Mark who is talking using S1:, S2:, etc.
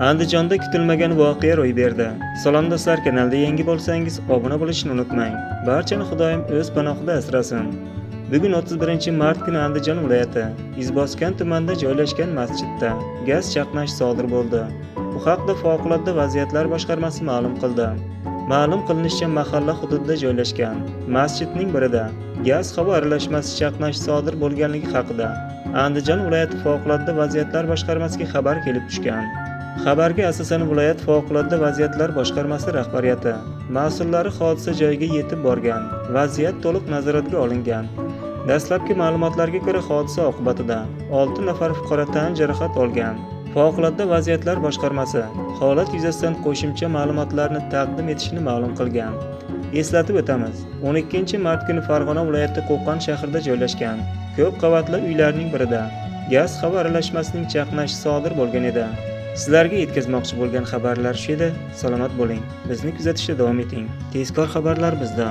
S1: Andijonda kutilmagan voqea ro'y berdi. Salom do'stlar, kanalda yangi bo'lsangiz obuna bo'lishni unutmang. Barchani Xudoyim o'z panohida asrasin. Bugun 31-mart kuni Andijon viloyati Izboskan tumanida joylashgan masjidda gaz chaqnashi sodir bo'ldi. Bu haqda Favqulodda vaziyatlar boshqarmasi ma'lum qildi. Ma'lum qilinishicha, mahalla hududida joylashgan masjidning birida gaz havo aralashmasi chaqnashi sodir bo'lganligi haqida Andijon viloyati Favqulodda vaziyatlar boshqarmasiga xabar kelib tushgan. Xabarga asosan viloyat Favqulodda vaziyatlar boshqarmasi rahbariyati mas'ullari hodisa joyiga yetib borgan. Vaziyat to'liq nazoratga olingan. Dastlabki ma'lumotlarga ko'ra, hodisa oqibatida 6 nafar fuqaro tan jarohat olgan. Favqulodda vaziyatlar boshqarmasi holat yuzasidan qo'shimcha ma'lumotlarni taqdim etishini ma'lum qilgan. Eslatib o'tamiz, 12-mart kuni Farg'ona viloyati Qo'qon shahrida joylashgan ko'p qavatli uylarning birida gaz havo aralashmasining chaqnashi sodir bo'lgan edi. Sizlarga yetkazmoqchi bo'lgan xabarlar shu edi. Salomat bo'ling. Bizni kuzatishda davom eting. Tezkor xabarlar bizda.